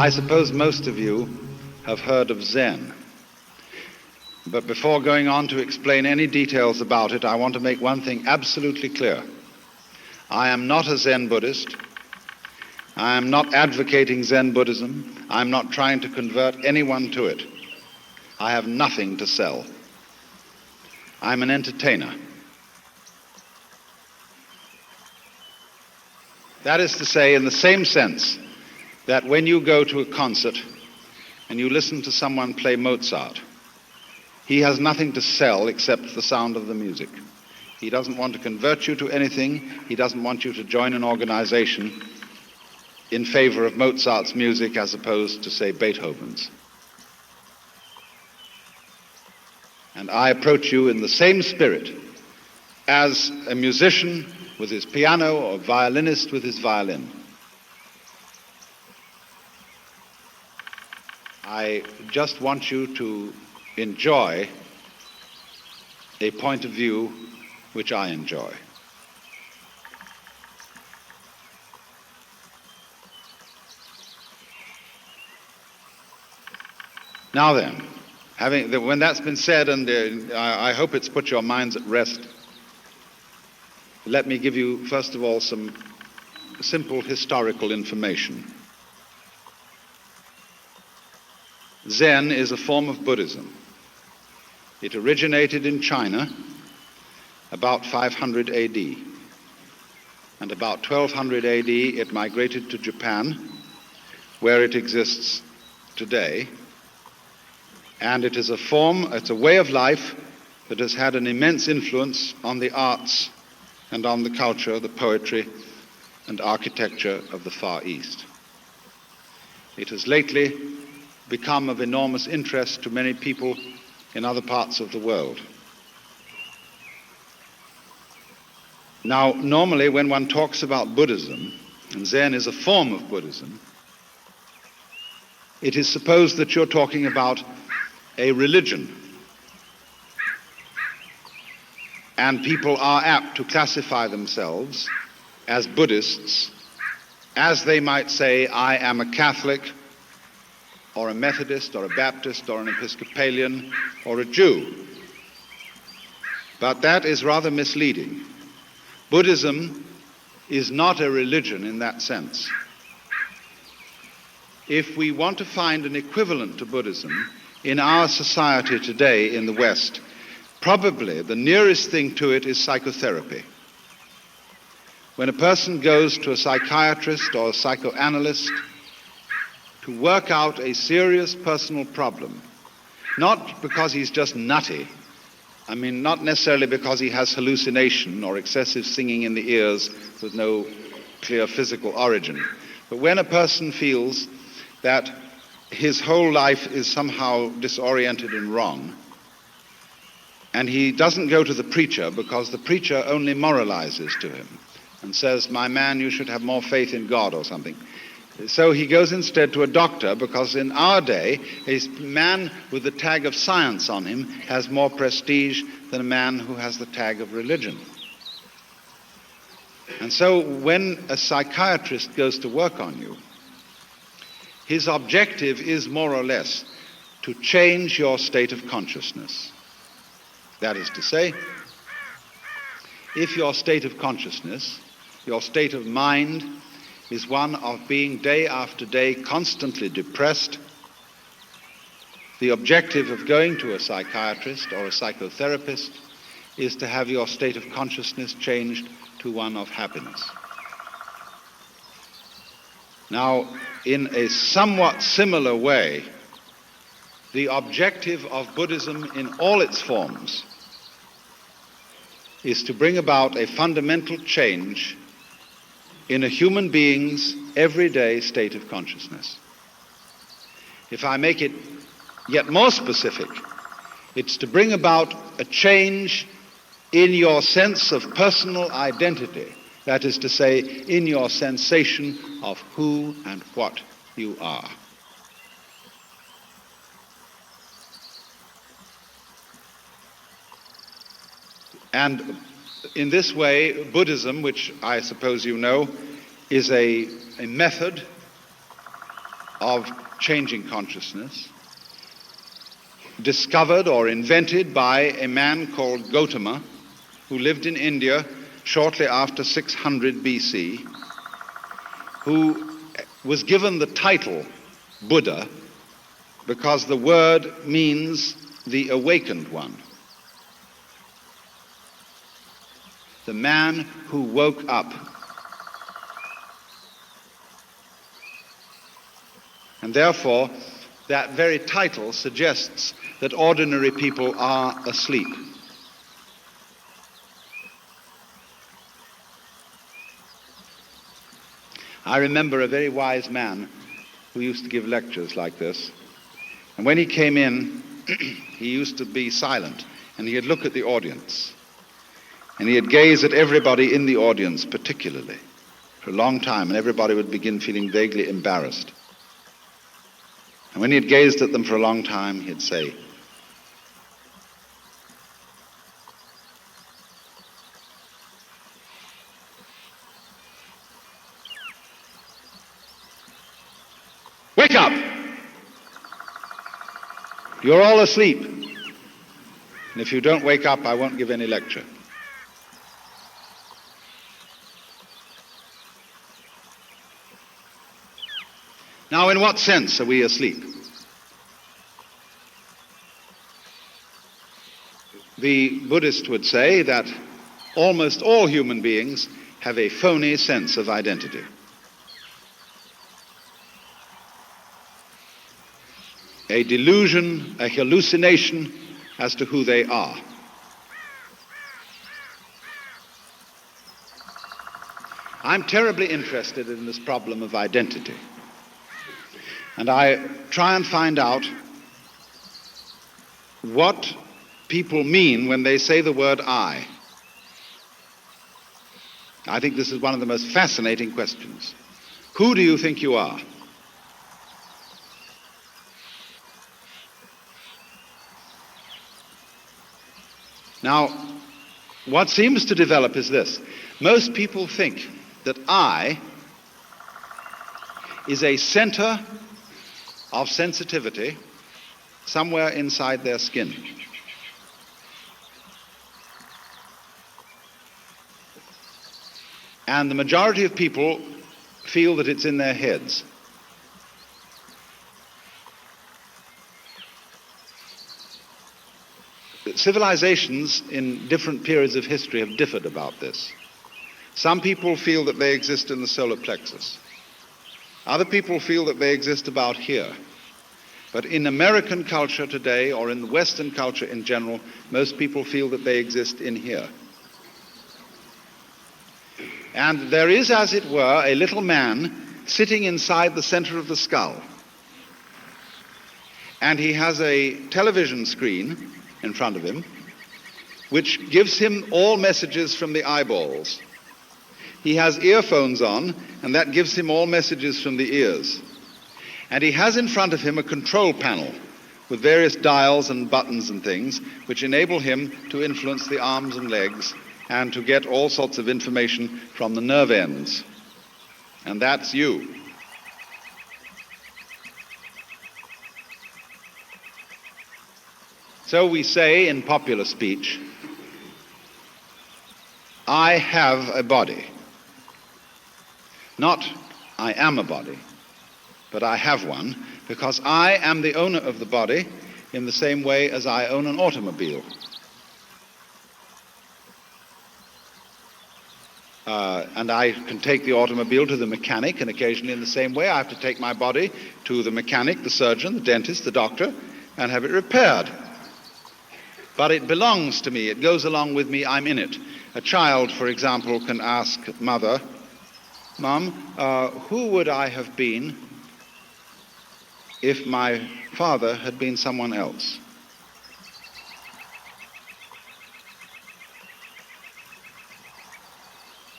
I suppose most of you have heard of Zen. But before going on to explain any details about it, I want to make one thing absolutely clear. I am not a Zen Buddhist. I am not advocating Zen Buddhism. I'm not trying to convert anyone to it. I have nothing to sell. I'm an entertainer. That is to say, in the same sense that when you go to a concert and you listen to someone play Mozart, he has nothing to sell except the sound of the music. He doesn't want to convert you to anything. He doesn't want you to join an organization in favor of Mozart's music as opposed to, say, Beethoven's. And I approach you in the same spirit as a musician with his piano or a violinist with his violin. I just want you to enjoy a point of view which I enjoy. Now then, when that's been said, and I hope it's put your minds at rest, let me give you, first of all, some simple historical information. Zen is a form of Buddhism. It originated in China about 500 AD. And about 1200 AD, it migrated to Japan, where it exists today. And it is it's a way of life that has had an immense influence on the arts and on the culture, the poetry and architecture of the Far East. It has lately become of enormous interest to many people in other parts of the world. Now, normally when one talks about Buddhism, and Zen is a form of Buddhism, it is supposed that you're talking about a religion. And people are apt to classify themselves as Buddhists, as they might say, I am a Catholic, or a Methodist, or a Baptist, or an Episcopalian, or a Jew. But that is rather misleading. Buddhism is not a religion in that sense. If we want to find an equivalent to Buddhism in our society today in the West, probably the nearest thing to it is psychotherapy. When a person goes to a psychiatrist or a psychoanalyst to work out a serious personal problem, not because he's just nutty, not necessarily because he has hallucination or excessive singing in the ears with no clear physical origin, but when a person feels that his whole life is somehow disoriented and wrong, and he doesn't go to the preacher because the preacher only moralizes to him and says, my man, you should have more faith in God or something. So he goes instead to a doctor because in our day, a man with the tag of science on him has more prestige than a man who has the tag of religion. And so when a psychiatrist goes to work on you, his objective is more or less to change your state of consciousness. That is to say, if your state of consciousness, your state of mind, is one of being day after day constantly depressed, the objective of going to a psychiatrist or a psychotherapist is to have your state of consciousness changed to one of happiness. Now, in a somewhat similar way, the objective of Buddhism in all its forms is to bring about a fundamental change in a human being's everyday state of consciousness. If I make it yet more specific, it's to bring about a change in your sense of personal identity, that is to say, in your sensation of who and what you are. And in this way, Buddhism, which I suppose you know, is a method of changing consciousness, discovered or invented by a man called Gautama, who lived in India shortly after 600 BC, who was given the title Buddha because the word means the awakened one, the man who woke up. And therefore, that very title suggests that ordinary people are asleep. I remember a very wise man who used to give lectures like this. And when he came in, he used to be silent, and he'd look at the audience. And he'd gaze at everybody in the audience particularly for a long time, and everybody would begin feeling vaguely embarrassed. And when he had gazed at them for a long time, he'd say, "Wake up! You're all asleep. And if you don't wake up, I won't give any lecture." Now, in what sense are we asleep? The Buddhist would say that almost all human beings have a phony sense of identity. A delusion, a hallucination as to who they are. I'm terribly interested in this problem of identity. And I try and find out what people mean when they say the word I. I think this is one of the most fascinating questions. Who do you think you are? Now, what seems to develop is this. Most people think that I is a center of sensitivity somewhere inside their skin. And the majority of people feel that it's in their heads. Civilizations in different periods of history have differed about this. Some people feel that they exist in the solar plexus. Other people feel that they exist about here. But in American culture today, or in Western culture in general, most people feel that they exist in here. And there is, as it were, a little man sitting inside the center of the skull. And he has a television screen in front of him, which gives him all messages from the eyeballs. He has earphones on, and that gives him all messages from the ears. And he has in front of him a control panel with various dials and buttons and things which enable him to influence the arms and legs and to get all sorts of information from the nerve ends. And that's you. So we say in popular speech, I have a body. Not I am a body, but I have one, because I am the owner of the body in the same way as I own an automobile. And I can take the automobile to the mechanic, and occasionally in the same way I have to take my body to the mechanic, the surgeon, the dentist, the doctor, and have it repaired. But it belongs to me, it goes along with me, I'm in it. A child, for example, can ask mother, Mom, who would I have been if my father had been someone else?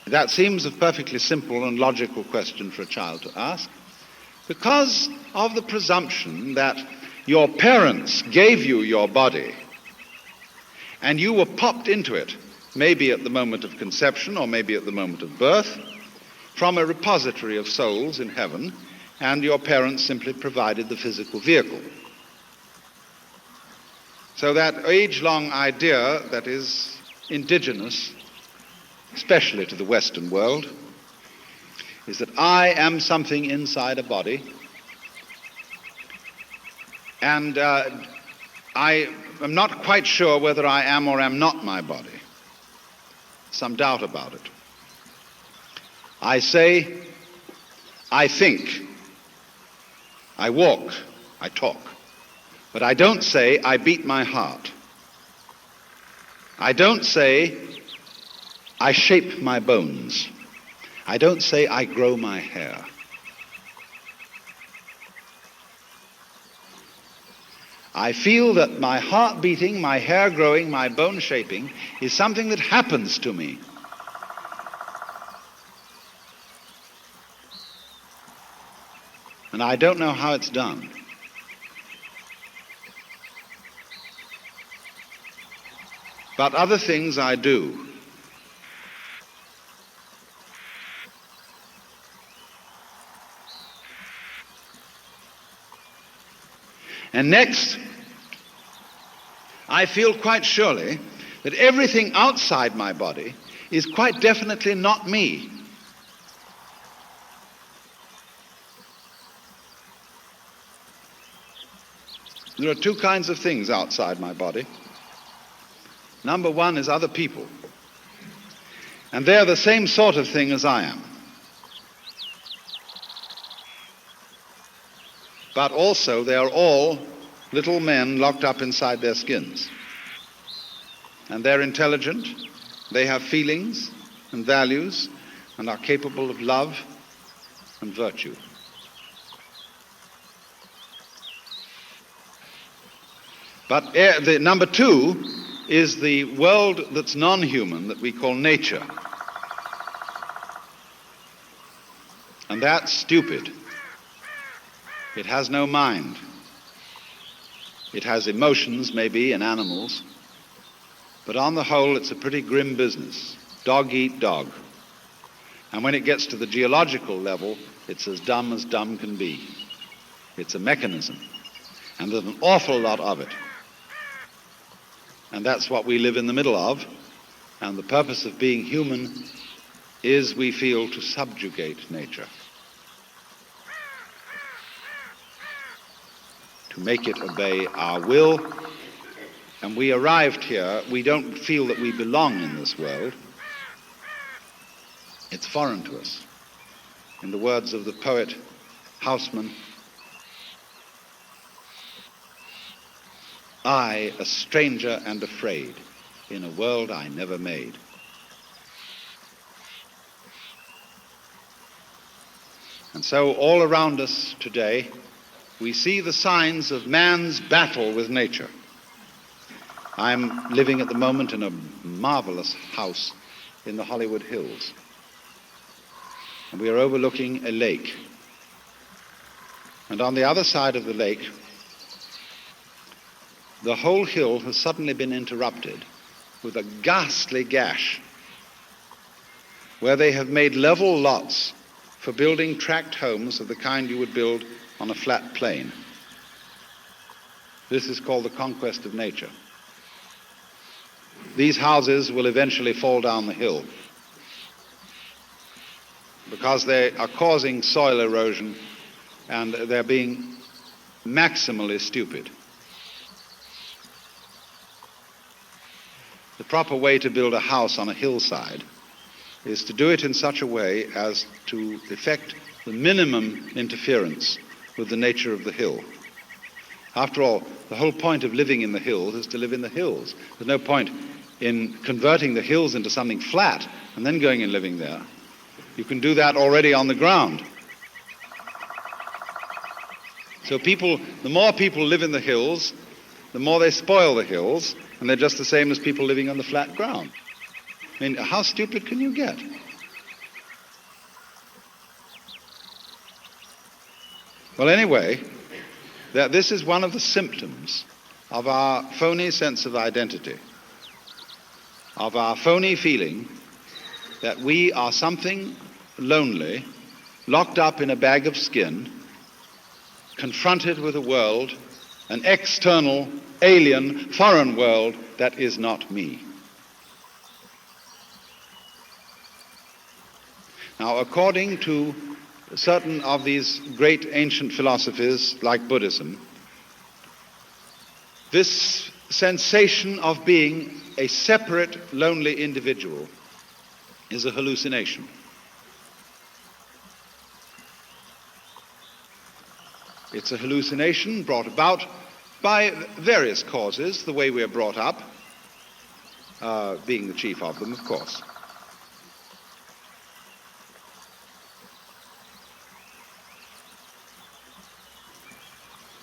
That seems a perfectly simple and logical question for a child to ask, because of the presumption that your parents gave you your body and you were popped into it, maybe at the moment of conception or maybe at the moment of birth, from a repository of souls in heaven, and your parents simply provided the physical vehicle. So that age-long idea that is indigenous, especially to the Western world, is that I am something inside a body, and I am not quite sure whether I am or am not my body. Some doubt about it. I say, I think, I walk, I talk, but I don't say I beat my heart. I don't say I shape my bones. I don't say I grow my hair. I feel that my heart beating, my hair growing, my bone shaping is something that happens to me. And I don't know how it's done. But other things I do. And next, I feel quite surely that everything outside my body is quite definitely not me. There are two kinds of things outside my body. Number one is other people. And they're the same sort of thing as I am. But also they are all little men locked up inside their skins. And they're intelligent, they have feelings and values, and are capable of love and virtue. But the number two is the world that's non-human, that we call nature. And that's stupid. It has no mind. It has emotions, maybe, in animals, but on the whole it's a pretty grim business. Dog eat dog. And when it gets to the geological level, it's as dumb can be. It's a mechanism, and there's an awful lot of it. And that's what we live in the middle of, and the purpose of being human is, we feel, to subjugate nature, to make it obey our will. And we arrived here, we don't feel that we belong in this world. It's foreign to us. In the words of the poet Houseman, I, a stranger and afraid, in a world I never made. And so all around us today, we see the signs of man's battle with nature. I'm living at the moment in a marvelous house in the Hollywood Hills. And we are overlooking a lake. And on the other side of the lake, the whole hill has suddenly been interrupted with a ghastly gash where they have made level lots for building tract homes of the kind you would build on a flat plain. This is called the conquest of nature. These houses will eventually fall down the hill because they are causing soil erosion and they're being maximally stupid. The proper way to build a house on a hillside is to do it in such a way as to effect the minimum interference with the nature of the hill. After all, the whole point of living in the hills is to live in the hills. There's no point in converting the hills into something flat and then going and living there. You can do that already on the ground. So the more people live in the hills, the more they spoil the hills, and they're just the same as people living on the flat ground. I mean, how stupid can you get? Well, anyway, this is one of the symptoms of our phony sense of identity, of our phony feeling that we are something lonely, locked up in a bag of skin, confronted with a world, an external, alien, foreign world that is not me. Now, according to certain of these great ancient philosophies, like Buddhism, this sensation of being a separate, lonely individual is a hallucination. It's a hallucination brought about by various causes, the way we are brought up, being the chief of them, of course.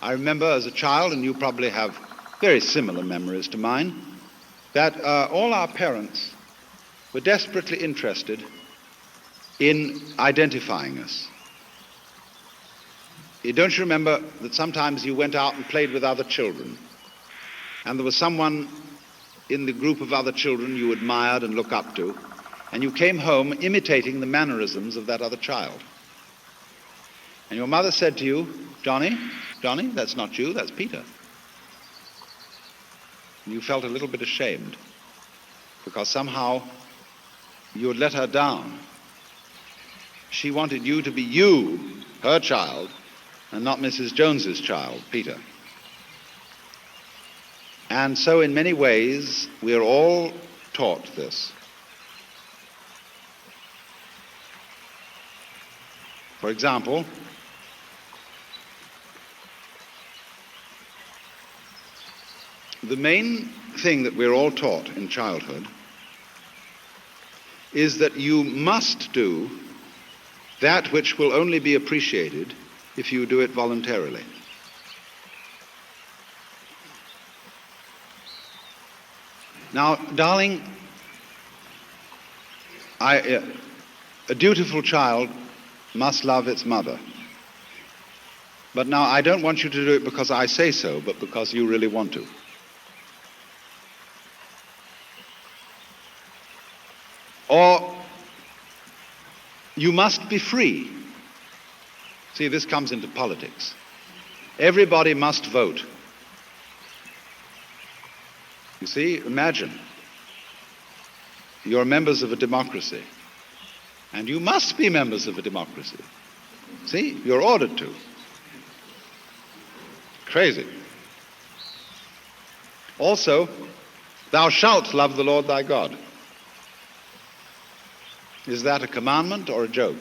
I remember as a child, and you probably have very similar memories to mine, that all our parents were desperately interested in identifying us. Don't you remember that sometimes you went out and played with other children, and there was someone in the group of other children you admired and looked up to, and you came home imitating the mannerisms of that other child? And your mother said to you, Johnny, that's not you, that's Peter. And you felt a little bit ashamed, because somehow you had let her down. She wanted you to be you, her child, and not Mrs. Jones's child, Peter. And so in many ways, we are all taught this. For example, the main thing that we're all taught in childhood is that you must do that which will only be appreciated if you do it voluntarily. Now, darling, a dutiful child must love its mother. But now I don't want you to do it because I say so, but because you really want to. Or you must be free. See, this comes into politics. Everybody must vote. You see, imagine you're members of a democracy, and you must be members of a democracy. See, you're ordered to. Crazy. Also, thou shalt love the Lord thy God. Is that a commandment or a joke?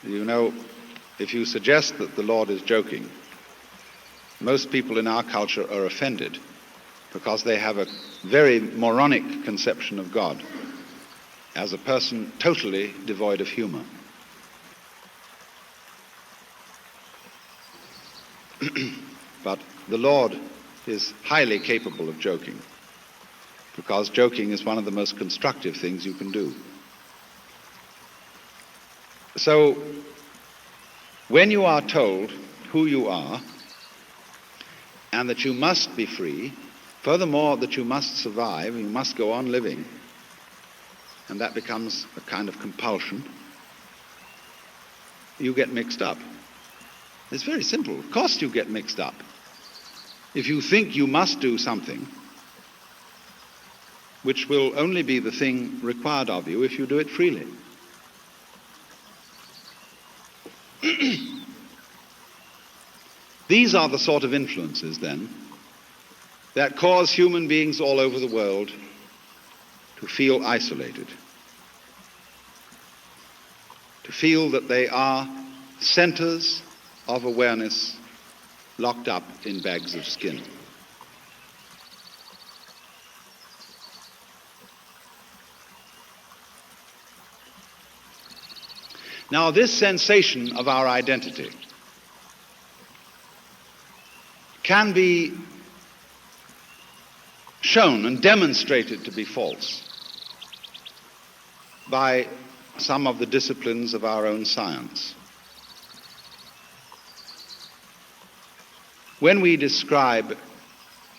You know, if you suggest that the Lord is joking, most people in our culture are offended because they have a very moronic conception of God as a person totally devoid of humor. But the Lord is highly capable of joking, because joking is one of the most constructive things you can do. So, when you are told who you are, and that you must be free, furthermore that you must survive, you must go on living, and that becomes a kind of compulsion, you get mixed up. It's very simple. Of course you get mixed up. If you think you must do something, which will only be the thing required of you if you do it freely. These are the sort of influences, then, that cause human beings all over the world to feel isolated, to feel that they are centers of awareness locked up in bags of skin. Now, this sensation of our identity can be shown and demonstrated to be false by some of the disciplines of our own science. When we describe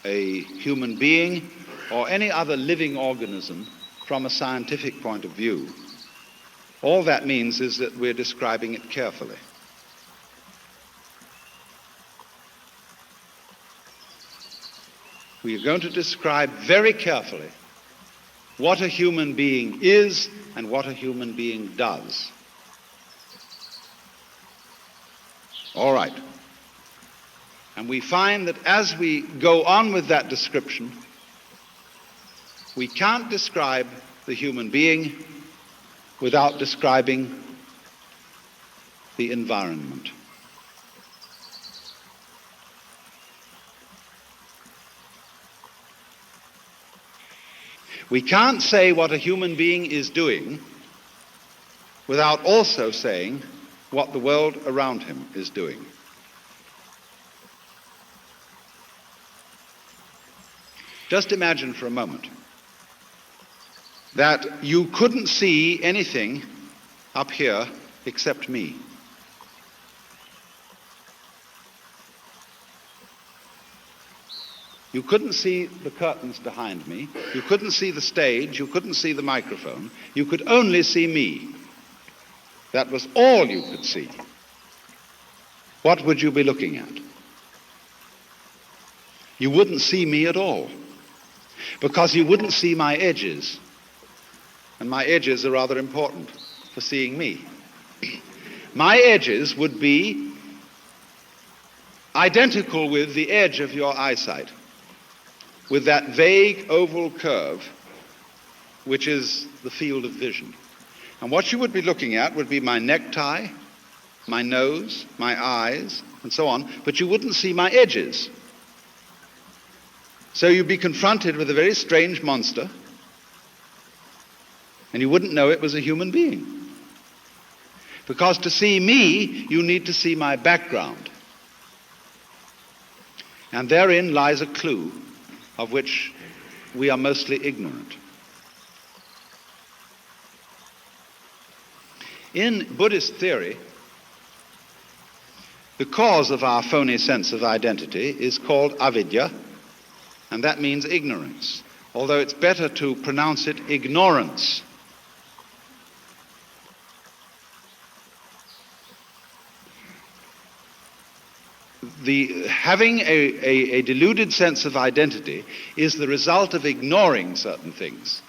a human being or any other living organism from a scientific point of view, All that means is that we're describing it carefully. We are going to describe very carefully what a human being is and what a human being does. All right. And we find that as we go on with that description, we can't describe the human being without describing the environment. We can't say what a human being is doing without also saying what the world around him is doing. Just imagine for a moment that you couldn't see anything up here except me. You couldn't see the curtains behind me. You couldn't see the stage. You couldn't see the microphone. You could only see me. That was all you could see. What would you be looking at? You wouldn't see me at all, because you wouldn't see my edges. And my edges are rather important for seeing me. My edges would be identical with the edge of your eyesight, with that vague oval curve which is the field of vision. And what you would be looking at would be my necktie, my nose, my eyes, and so on, but you wouldn't see my edges. So you'd be confronted with a very strange monster, and you wouldn't know it was a human being. Because to see me, you need to see my background. And therein lies a clue of which we are mostly ignorant. In Buddhist theory, the cause of our phony sense of identity is called avidya, and that means ignorance, although it's better to pronounce it ignorance. Having a deluded sense of identity is the result of ignoring certain things.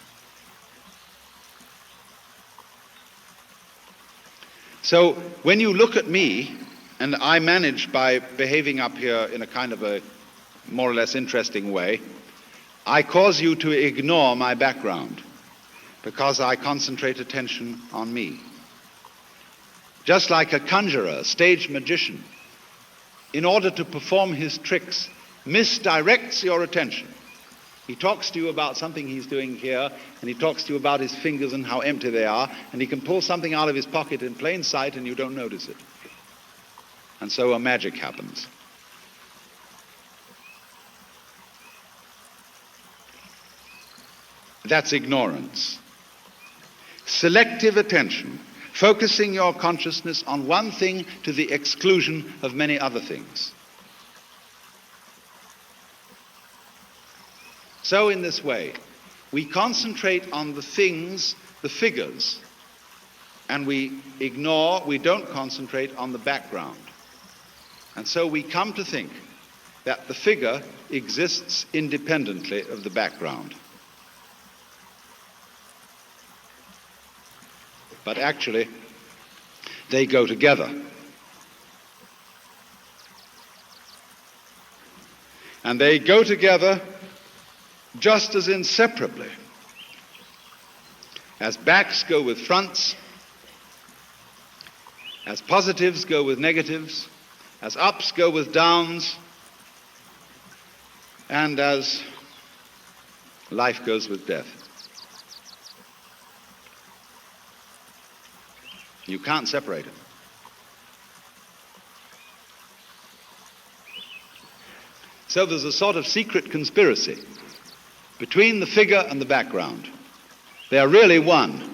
So when you look at me, and I manage by behaving up here in a kind of a more or less interesting way, I cause you to ignore my background because I concentrate attention on me. Just like a conjurer, a stage magician, in order to perform his tricks, misdirects your attention. He talks to you about something he's doing here, and he talks to you about his fingers and how empty they are, and he can pull something out of his pocket in plain sight and you don't notice it. And so a magic happens. That's ignorance. Selective attention, focusing your consciousness on one thing to the exclusion of many other things. So in this way, we concentrate on the things, the figures, and we don't concentrate on the background. And so we come to think that the figure exists independently of the background. But actually, they go together. And they go together just as inseparably as backs go with fronts, as positives go with negatives, as ups go with downs, and as life goes with death. You can't separate it. So there's a sort of secret conspiracy between the figure and the background. They are really one,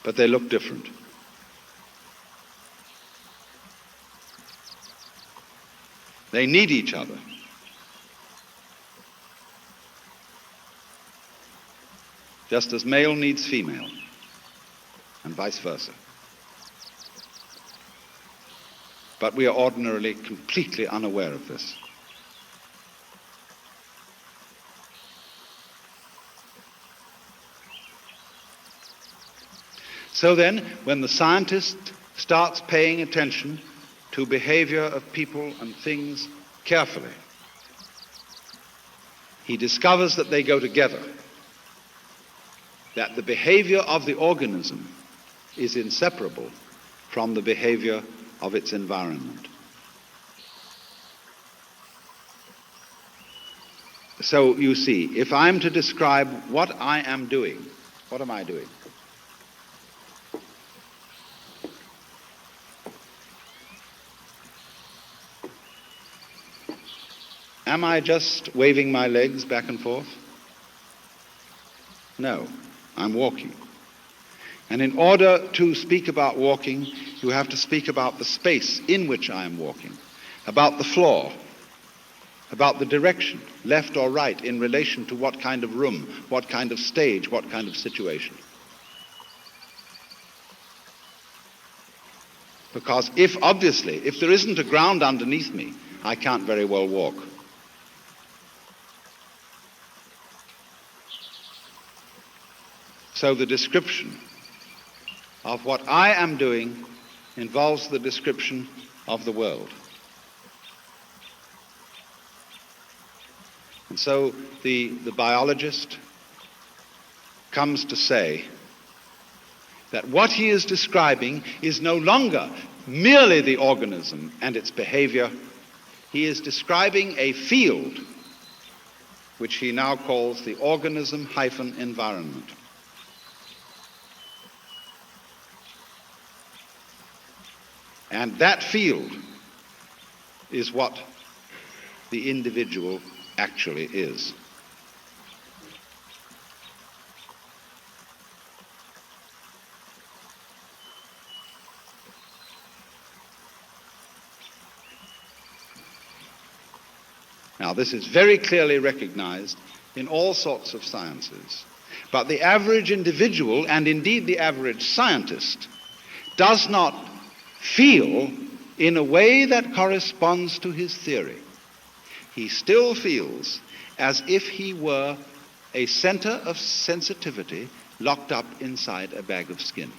but they look different. They need each other. Just as male needs female, and and vice versa. But we are ordinarily completely unaware of this. So then, when the scientist starts paying attention to behavior of people and things carefully, he discovers that they go together, that the behavior of the organism is inseparable from the behavior of its environment. So you see, if I'm to describe what I am doing, what am I doing? Am I just waving my legs back and forth? No, I'm walking. And in order to speak about walking, you have to speak about the space in which I am walking, about the floor, about the direction, left or right, in relation to what kind of room, what kind of stage, what kind of situation. Because if there isn't a ground underneath me, I can't very well walk. So the description of what I am doing involves the description of the world. And so the biologist comes to say that what he is describing is no longer merely the organism and its behavior. He is describing a field which he now calls the organism-environment. And that field is what the individual actually is. Now, this is very clearly recognized in all sorts of sciences. But the average individual, and indeed the average scientist, does not feel in a way that corresponds to his theory. He still feels as if he were a center of sensitivity locked up inside a bag of skin.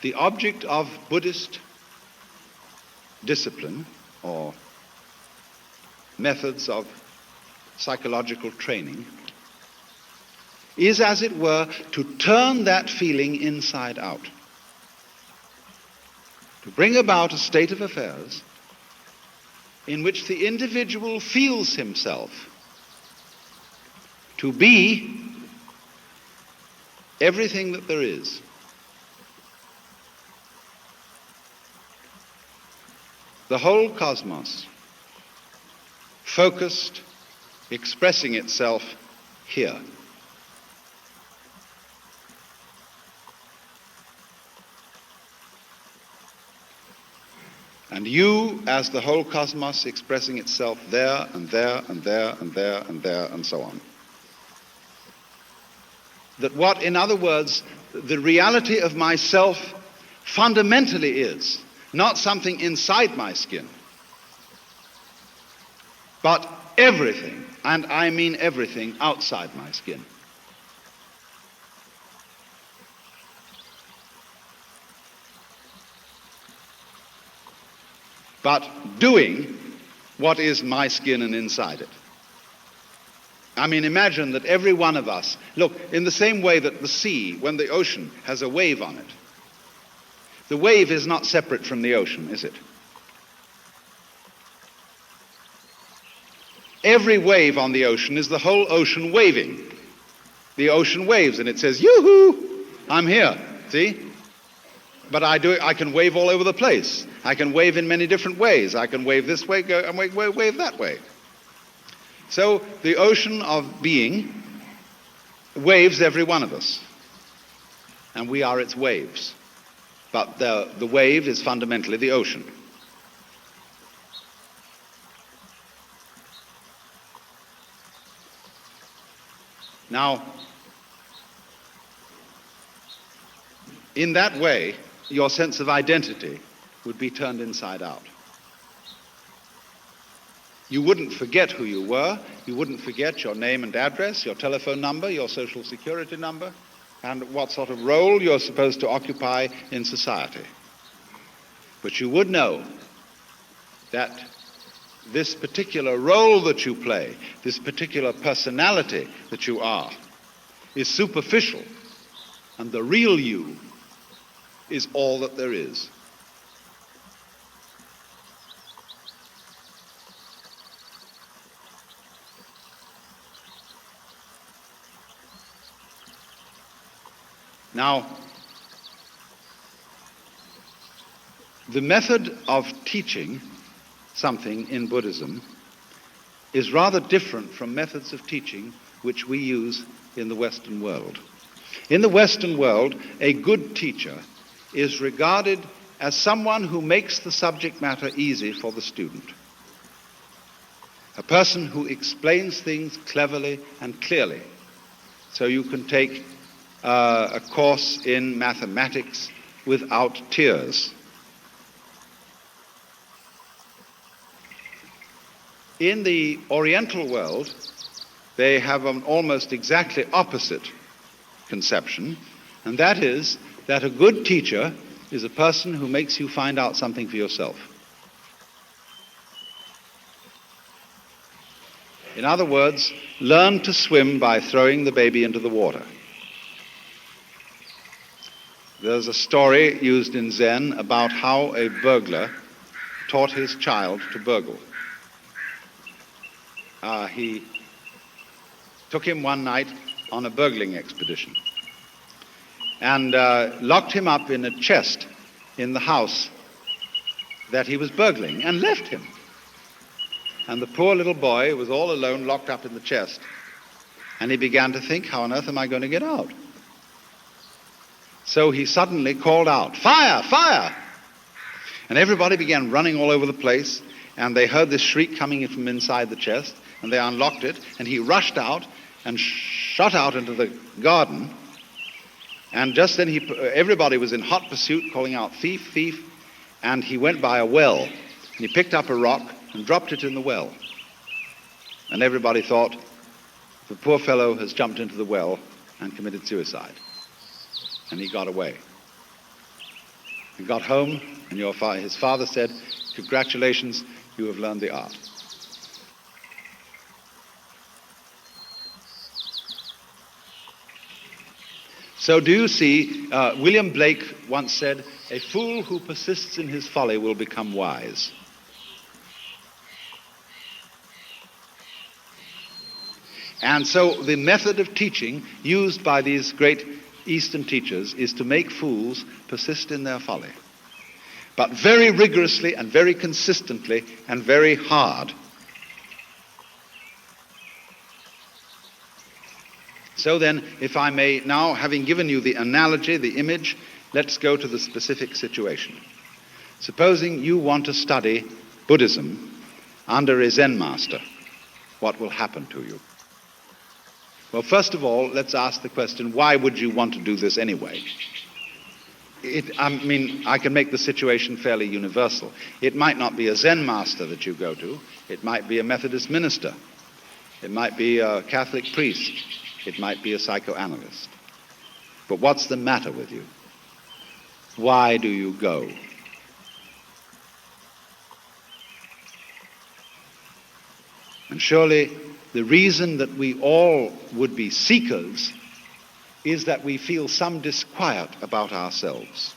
The object of Buddhist discipline, or methods of psychological training, is, as it were, to turn that feeling inside out, to bring about a state of affairs in which the individual feels himself to be everything that there is. The whole cosmos, focused, expressing itself here. And you, as the whole cosmos, expressing itself there and there and there and there and there and so on. That what, in other words, the reality of myself fundamentally is not something inside my skin, but everything, and I mean everything, outside my skin. But doing what is my skin and inside it. I mean, imagine that every one of us, look, in the same way that the sea, when the ocean has a wave on it, the wave is not separate from the ocean, is it? Every wave on the ocean is the whole ocean waving. The ocean waves and it says, yoo-hoo, I'm here, see? But I can wave all over the place. I can wave in many different ways. I can wave this way, go and wave that way. So the ocean of being waves every one of us. And we are its waves. But the wave is fundamentally the ocean. Now, in that way, your sense of identity would be turned inside out. You wouldn't forget who you were. You wouldn't forget your name and address, your telephone number, your social security number, and what sort of role you're supposed to occupy in society. But you would know that this particular role that you play, this particular personality that you are, is superficial, and the real you is all that there is. Now, the method of teaching something in Buddhism is rather different from methods of teaching which we use in the Western world. In the Western world, a good teacher is regarded as someone who makes the subject matter easy for the student. A person who explains things cleverly and clearly. So you can take a course in mathematics without tears. In the Oriental world, they have an almost exactly opposite conception, and that is that a good teacher is a person who makes you find out something for yourself. In other words, learn to swim by throwing the baby into the water. There's a story used in Zen about how a burglar taught his child to burgle. He took him one night on a burgling expedition and locked him up in a chest in the house that he was burgling and left him. And the poor little boy was all alone, locked up in the chest, and he began to think, how on earth am I going to get out? So he suddenly called out, "Fire! Fire!" And everybody began running all over the place, and they heard this shriek coming from inside the chest, and they unlocked it, and he rushed out and shot out into the garden. And just then everybody was in hot pursuit, calling out, "Thief, thief!" And he went by a well, and he picked up a rock and dropped it in the well. And everybody thought, the poor fellow has jumped into the well and committed suicide. And he got away. He got home, and his father said, "Congratulations, you have learned the art." So do you see, William Blake once said, "A fool who persists in his folly will become wise." And so the method of teaching used by these great Eastern teachers is to make fools persist in their folly, but very rigorously and very consistently and very hard. So then, if I may now, having given you the analogy, the image, let's go to the specific situation. Supposing you want to study Buddhism under a Zen master, what will happen to you? Well, first of all, let's ask the question, why would you want to do this anyway? I can make the situation fairly universal. It might not be a Zen master that you go to. It might be a Methodist minister. It might be a Catholic priest. It might be a psychoanalyst. But what's the matter with you? Why do you go? And surely the reason that we all would be seekers is that we feel some disquiet about ourselves.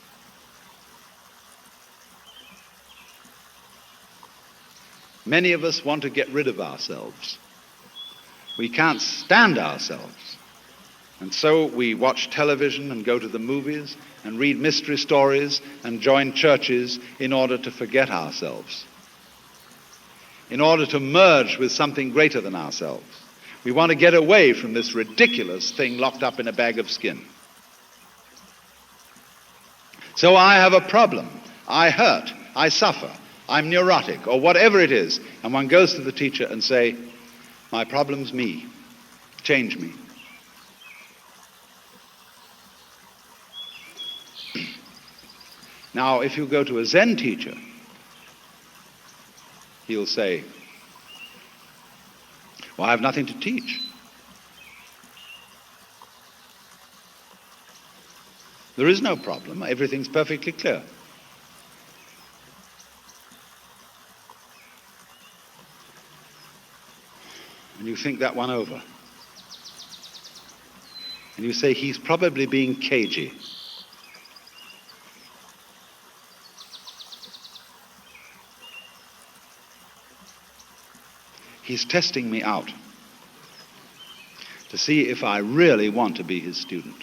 Many of us want to get rid of ourselves. We can't stand ourselves. And so we watch television and go to the movies and read mystery stories and join churches in order to forget ourselves, in order to merge with something greater than ourselves. We want to get away from this ridiculous thing locked up in a bag of skin. So I have a problem, I hurt, I suffer, I'm neurotic, or whatever it is, and one goes to the teacher and say, "My problem's me, change me." Now, if you go to a Zen teacher, he'll say, well, I have nothing to teach. There is no problem. Everything's perfectly clear. And you think that one over. And you say, he's probably being cagey. He's testing me out to see if I really want to be his student.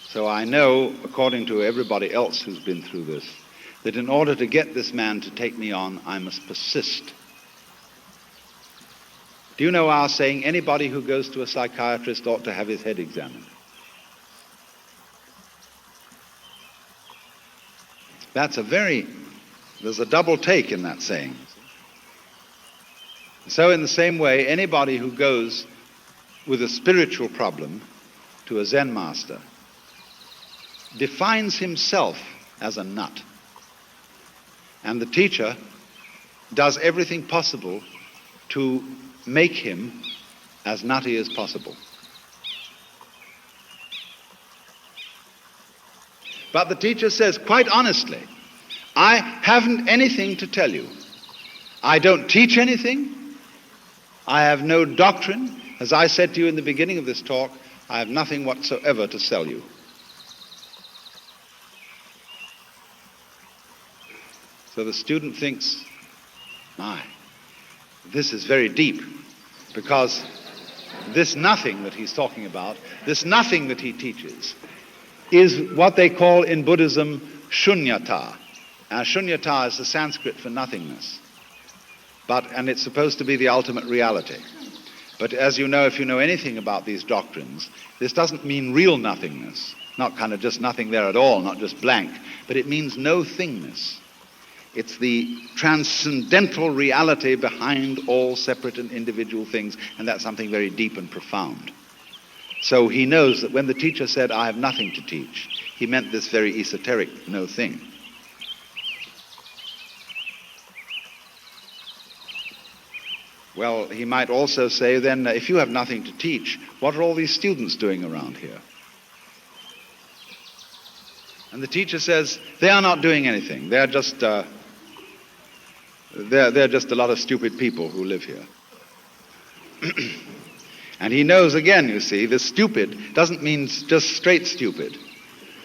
So I know, according to everybody else who's been through this, that in order to get this man to take me on, I must persist. Do you know our saying, anybody who goes to a psychiatrist ought to have his head examined? There's a double take in that saying. So in the same way, anybody who goes with a spiritual problem to a Zen master defines himself as a nut. And the teacher does everything possible to make him as nutty as possible. But the teacher says, quite honestly, I haven't anything to tell you. I don't teach anything. I have no doctrine. As I said to you in the beginning of this talk, I have nothing whatsoever to sell you. So the student thinks, my, this is very deep, because this nothing that he's talking about, this nothing that he teaches, is what they call in Buddhism shunyata. Shunyata is the Sanskrit for nothingness. And it's supposed to be the ultimate reality. But as you know, if you know anything about these doctrines, this doesn't mean real nothingness, not kind of just nothing there at all, not just blank, but it means no thingness. It's the transcendental reality behind all separate and individual things, and that's something very deep and profound. So he knows that when the teacher said, I have nothing to teach, he meant this very esoteric no thing. Well, he might also say then, if you have nothing to teach, what are all these students doing around here? And the teacher says, they are not doing anything. They're just they're just a lot of stupid people who live here. And he knows again, you see, the stupid doesn't mean just straight stupid,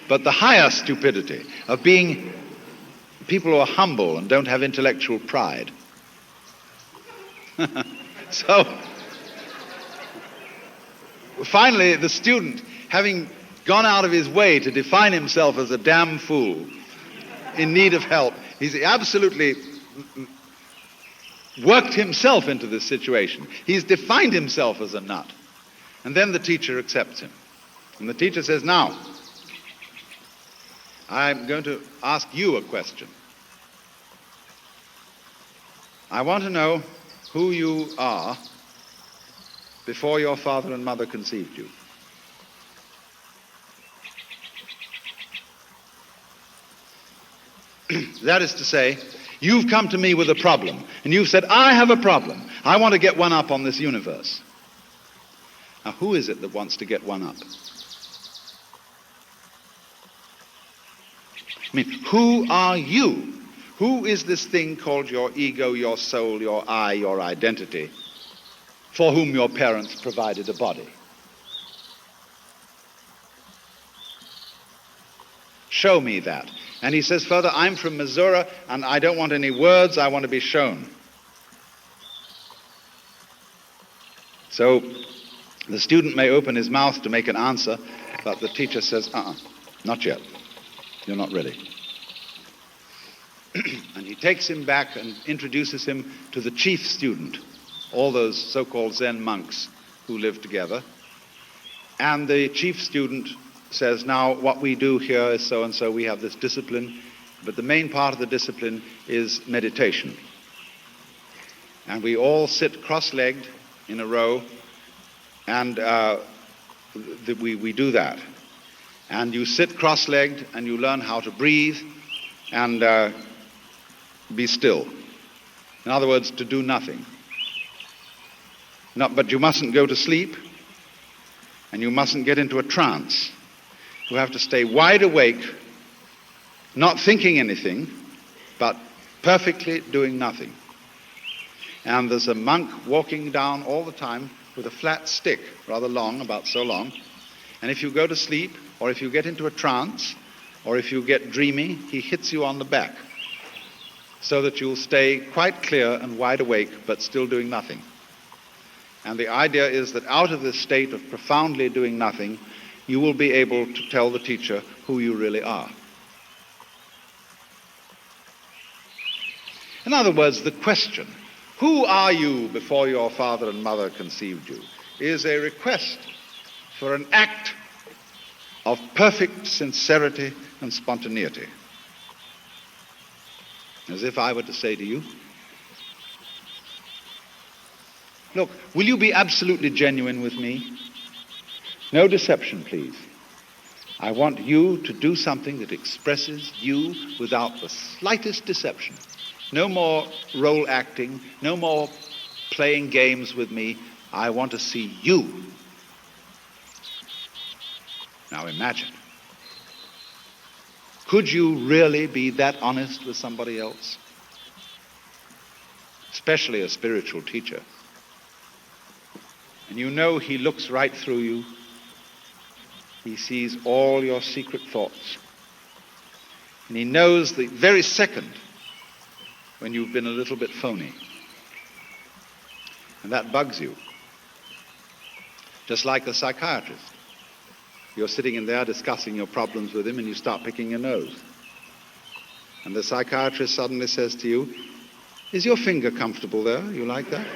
but the higher stupidity of being people who are humble and don't have intellectual pride. So, finally, the student, having gone out of his way to define himself as a damn fool in need of help, he's absolutely worked himself into this situation. He's defined himself as a nut. And then the teacher accepts him. And the teacher says, now, I'm going to ask you a question. I want to know who you are before your father and mother conceived you. That is to say, you've come to me with a problem, and you've said, I have a problem. I want to get one up on this universe. Now, who is it that wants to get one up? I mean, who are you? Who is this thing called your ego, your soul, your I, your identity, for whom your parents provided a body? Show me that. And he says further, I'm from Missouri, and I don't want any words, I want to be shown. So the student may open his mouth to make an answer, but the teacher says, not yet. You're not ready. And he takes him back and introduces him to the chief student, all those so-called Zen monks who live together. And the chief student says, now what we do here is so and so, we have this discipline, but the main part of the discipline is meditation. And we all sit cross-legged in a row, and we do that. and you sit cross-legged and you learn how to breathe and be still. In other words, to do nothing. But you mustn't go to sleep, and you mustn't get into a trance. You have to stay wide awake, not thinking anything, but perfectly doing nothing. And there's a monk walking down all the time with a flat stick, rather long, about so long. And if you go to sleep, or if you get into a trance, or if you get dreamy, he hits you on the back, so that you'll stay quite clear and wide awake, but still doing nothing. And the idea is that out of this state of profoundly doing nothing, you will be able to tell the teacher who you really are. In other words, the question, who are you before your father and mother conceived you, is a request for an act of perfect sincerity and spontaneity. As if I were to say to you, look, will you be absolutely genuine with me? No deception, please. I want you to do something that expresses you without the slightest deception. No more role acting, no more playing games with me. I want to see you. Now imagine. Could you really be that honest with somebody else? Especially a spiritual teacher. And you know he looks right through you. He sees all your secret thoughts. And he knows the very second when you've been a little bit phony. And that bugs you. Just like the psychiatrist. You're sitting in there discussing your problems with him and you start picking your nose. And the psychiatrist suddenly says to you, is your finger comfortable there? You like that?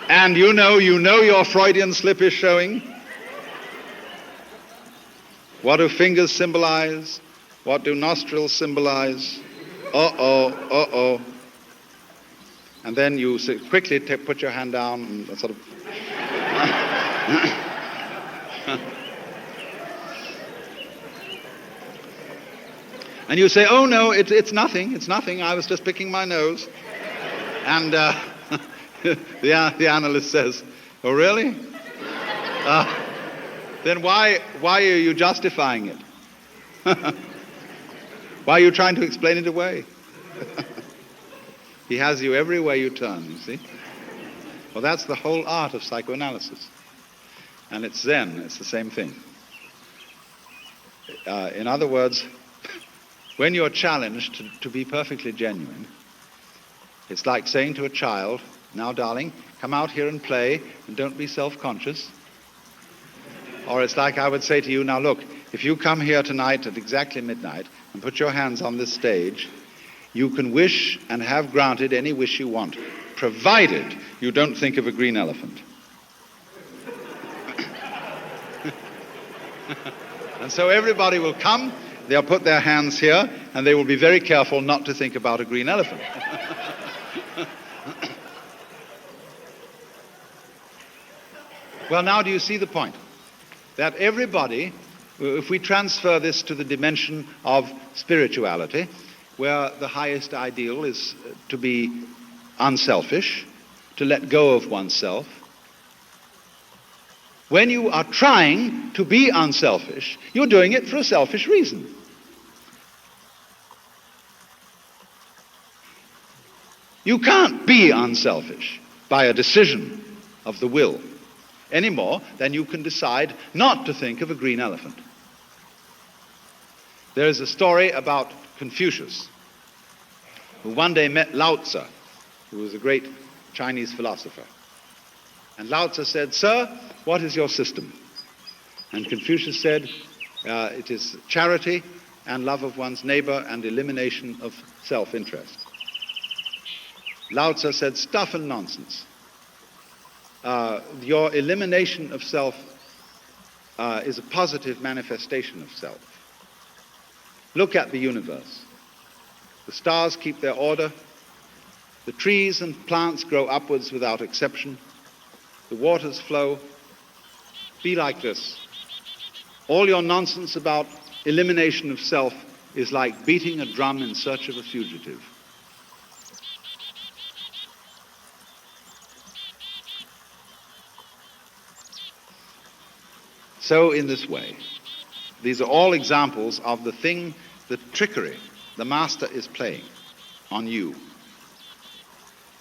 And you know your Freudian slip is showing. What do fingers symbolize? What do nostrils symbolize? Uh-oh. And then you quickly put your hand down and sort of... and you say, oh no, it's nothing, I was just picking my nose. And the analyst says, oh really? Then why are you justifying it? Why are you trying to explain it away? He has you everywhere you turn, you see? Well, that's the whole art of psychoanalysis. And it's Zen, it's the same thing. In other words, when you're challenged to be perfectly genuine, it's like saying to a child, now darling, come out here and play and don't be self-conscious. Or it's like I would say to you, now look, if you come here tonight at exactly midnight and put your hands on this stage, you can wish and have granted any wish you want, provided you don't think of a green elephant. And so everybody will come, they'll put their hands here, and they will be very careful not to think about a green elephant. Well, now do you see the point? That everybody, if we transfer this to the dimension of spirituality, where the highest ideal is to be unselfish, to let go of oneself. When you are trying to be unselfish, you're doing it for a selfish reason. You can't be unselfish by a decision of the will, any more than you can decide not to think of a green elephant. There is a story about Confucius, who one day met Lao Tzu, who was a great Chinese philosopher. And Lao Tzu said, "Sir, what is your system?" And Confucius said, it is charity and love of one's neighbor and elimination of self-interest. Lao Tzu said, "Stuff and nonsense. Your elimination of self is a positive manifestation of self. Look at the universe. The stars keep their order. The trees and plants grow upwards without exception. the waters flow. Be like this. All your nonsense about elimination of self is like beating a drum in search of a fugitive. So in this way, these are all examples of the trickery the master is playing on you.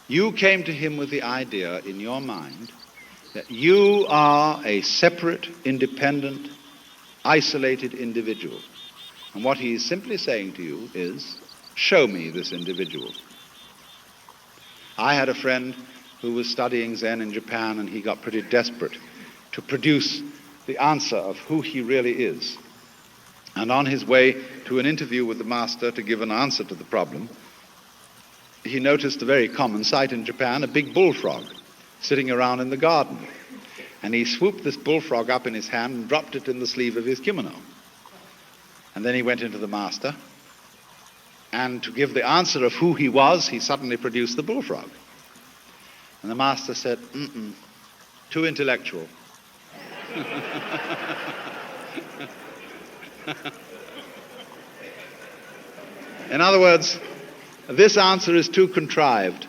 You came to him with the idea in your mind that you are a separate, independent, isolated individual. And what he is simply saying to you is, show me this individual. I had a friend who was studying Zen in Japan, and he got pretty desperate to produce the answer of who he really is. And on his way to an interview with the master to give an answer to the problem, he noticed a very common sight in Japan, a big bullfrog sitting around in the garden. And he swooped this bullfrog up in his hand and dropped it in the sleeve of his kimono. And then he went into the master, and to give the answer of who he was, he suddenly produced the bullfrog. And the master said, too intellectual. In other words, this answer is too contrived.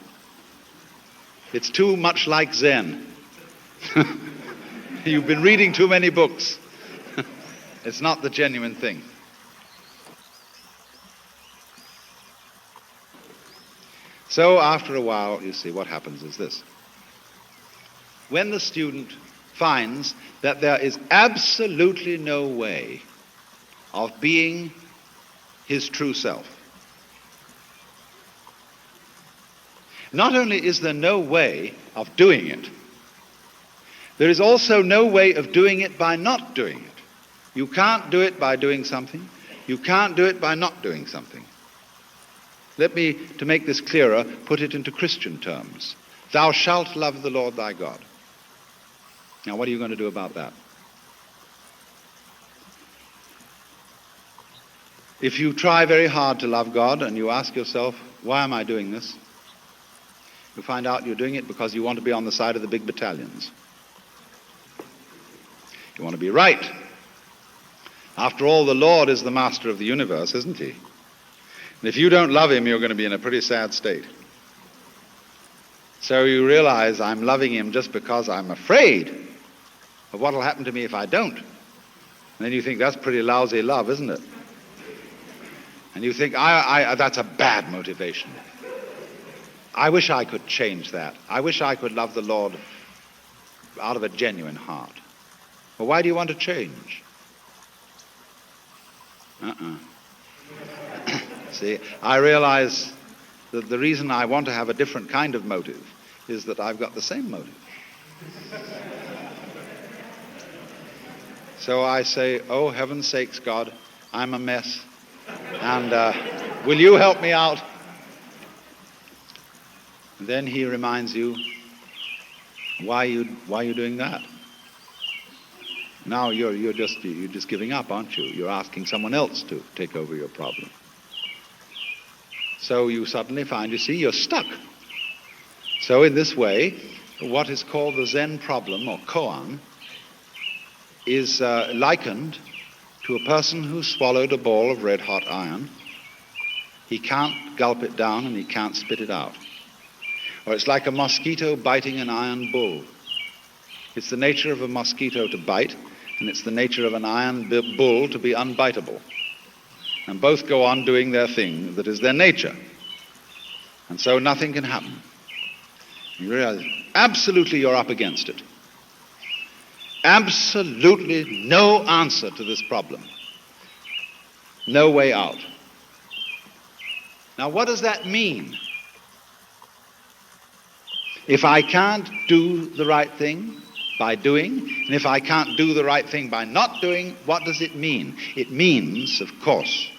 It's too much like Zen. You've been reading too many books. It's not the genuine thing. So after a while, you see, what happens is this. When the student finds that there is absolutely no way of being his true self, not only is there no way of doing it, there is also no way of doing it by not doing it. You can't do it by doing something. You can't do it by not doing something. Let me, to make this clearer, put it into Christian terms. Thou shalt love the Lord thy God. Now, what are you going to do about that? If you try very hard to love God and you ask yourself, why am I doing this? You find out you're doing it because you want to be on the side of the big battalions. You want to be right. After all, the Lord is the master of the universe, isn't he? And if you don't love him, you're going to be in a pretty sad state. So you realize I'm loving him just because I'm afraid of what will happen to me if I don't. And then you think that's pretty lousy love, isn't it? And you think, that's a bad motivation. I wish I could change that. I wish I could love the Lord out of a genuine heart. Well, why do you want to change? See, I realize that the reason I want to have a different kind of motive is that I've got the same motive. So I say, oh, heaven's sakes, God, I'm a mess. And will you help me out? And then he reminds you, why are you doing that? Now you're just giving up, aren't you? You're asking someone else to take over your problem. So you suddenly find, you see, you're stuck. So in this way, what is called the Zen problem, or koan, is likened to a person who swallowed a ball of red-hot iron. He can't gulp it down and he can't spit it out. Or it's like a mosquito biting an iron bull. It's the nature of a mosquito to bite, and it's the nature of an iron bull to be unbiteable. And both go on doing their thing that is their nature. And so nothing can happen. You realize, absolutely you're up against it. Absolutely no answer to this problem. No way out. Now, what does that mean? If I can't do the right thing by doing, and if I can't do the right thing by not doing, what does it mean? It means, of course,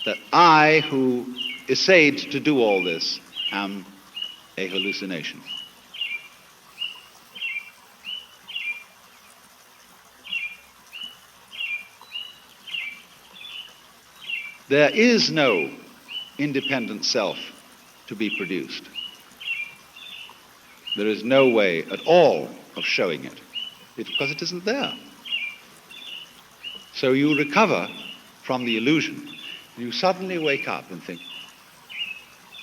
that I, who essayed to do all this, am a hallucination. There is no independent self to be produced. There is no way at all of showing it, because it isn't there. So you recover from the illusion. You suddenly wake up and think,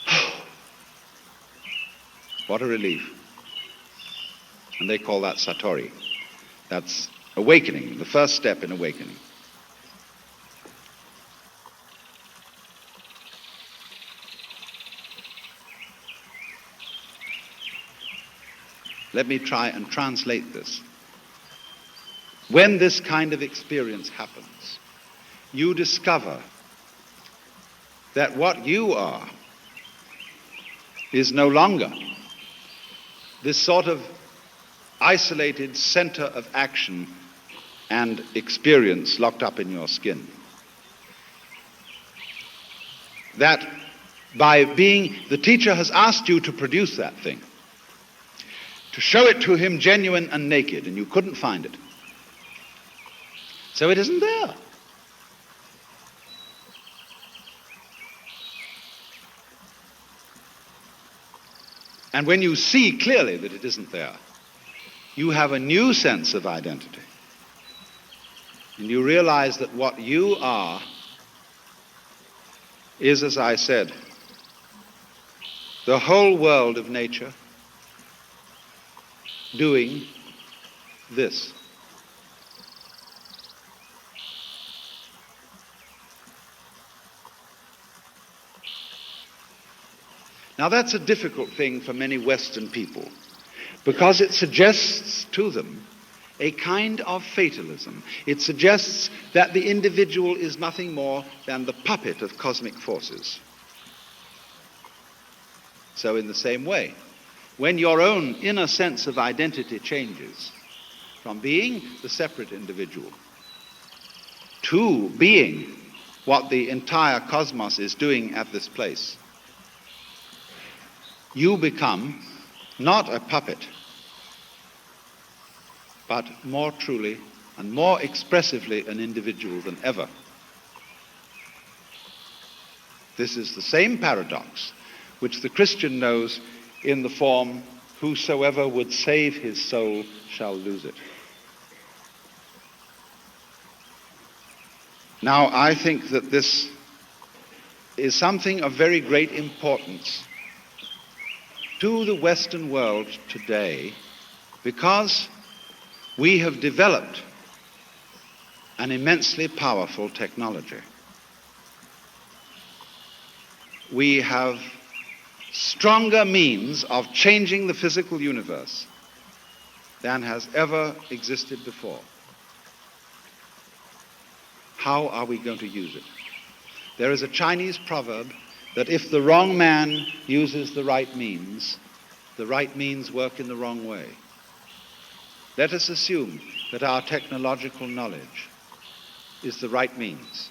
oh, what a relief. And they call that satori. That's awakening, the first step in awakening. Let me try and translate this. When this kind of experience happens, you discover that what you are is no longer this sort of isolated center of action and experience locked up in your skin. That by being, the teacher has asked you to produce that thing, to show it to him genuine and naked, and you couldn't find it. So it isn't there. And when you see clearly that it isn't there, you have a new sense of identity. And you realize that what you are is, as I said, the whole world of nature doing this. Now that's a difficult thing for many Western people, because it suggests to them a kind of fatalism. It suggests that the individual is nothing more than the puppet of cosmic forces. So in the same way, when your own inner sense of identity changes from being the separate individual to being what the entire cosmos is doing at this place, you become not a puppet, but more truly and more expressively an individual than ever. This is the same paradox which the Christian knows in the form, whosoever would save his soul shall lose it. Now, I think that this is something of very great importance to the Western world today, because we have developed an immensely powerful technology. We have stronger means of changing the physical universe than has ever existed before. How are we going to use it? There is a Chinese proverb that if the wrong man uses the right means work in the wrong way. Let us assume that our technological knowledge is the right means.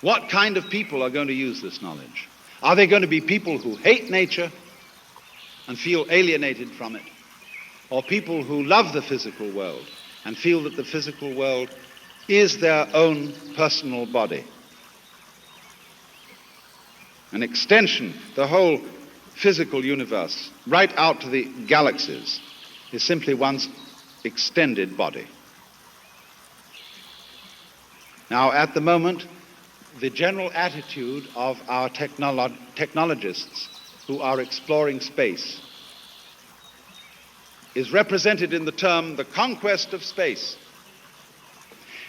What kind of people are going to use this knowledge? Are they going to be people who hate nature and feel alienated from it? Or people who love the physical world and feel that the physical world is their own personal body? An extension, the whole physical universe, right out to the galaxies, is simply one's extended body. Now, at the moment, the general attitude of our technologists who are exploring space is represented in the term the conquest of space.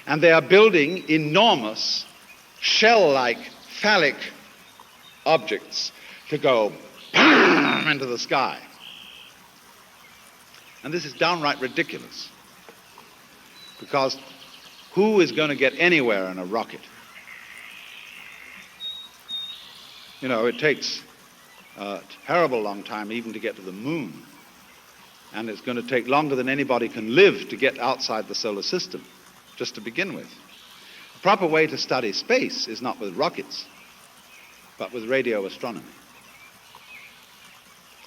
And they are building enormous shell-like phallic objects to go into the sky. And this is downright ridiculous, because who is going to get anywhere in a rocket? You know, it takes a terrible long time even to get to the moon, and it's going to take longer than anybody can live to get outside the solar system, just to begin with. The proper way to study space is not with rockets, but with radio astronomy.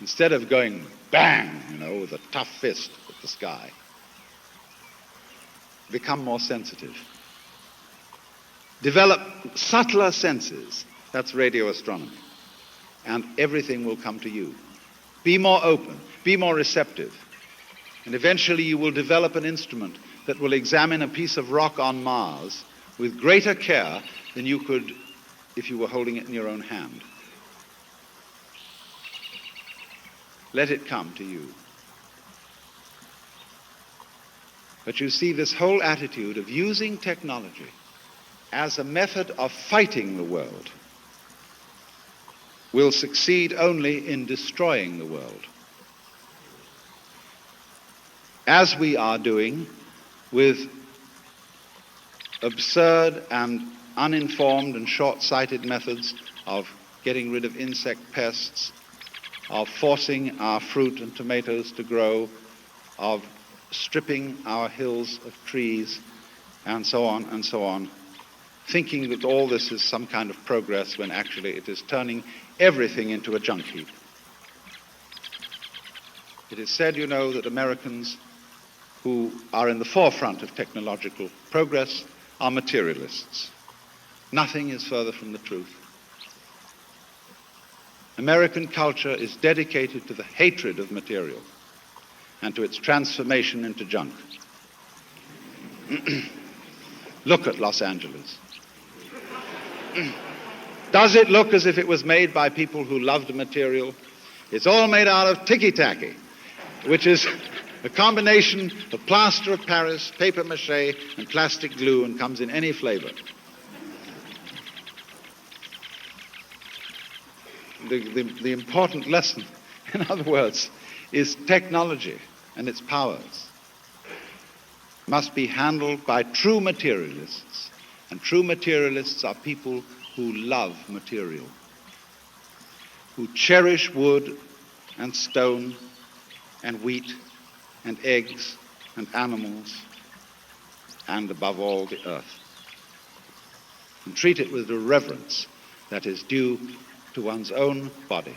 Instead of going bang, with a tough fist at the sky, become more sensitive. Develop subtler senses. That's radio astronomy. And everything will come to you. Be more open. be more receptive. And eventually you will develop an instrument that will examine a piece of rock on Mars with greater care than you could if you were holding it in your own hand. Let it come to you. But you see, this whole attitude of using technology as a method of fighting the world will succeed only in destroying the world, as we are doing with absurd and uninformed and short-sighted methods of getting rid of insect pests, of forcing our fruit and tomatoes to grow, of stripping our hills of trees, and so on, thinking that all this is some kind of progress when actually it is turning everything into a junk heap. It is said, you know, that Americans who are in the forefront of technological progress are materialists. Nothing is further from the truth. American culture is dedicated to the hatred of material and to its transformation into junk. Look at Los Angeles. Does it look as if it was made by people who loved material? It's all made out of ticky-tacky, which is a combination of plaster of Paris, paper mache, and plastic glue, and comes in any flavor. The important lesson, in other words, is technology and its powers must be handled by true materialists. And true materialists are people who love material, who cherish wood and stone and wheat and eggs and animals and, above all, the earth, and treat it with the reverence that is due to one's own body.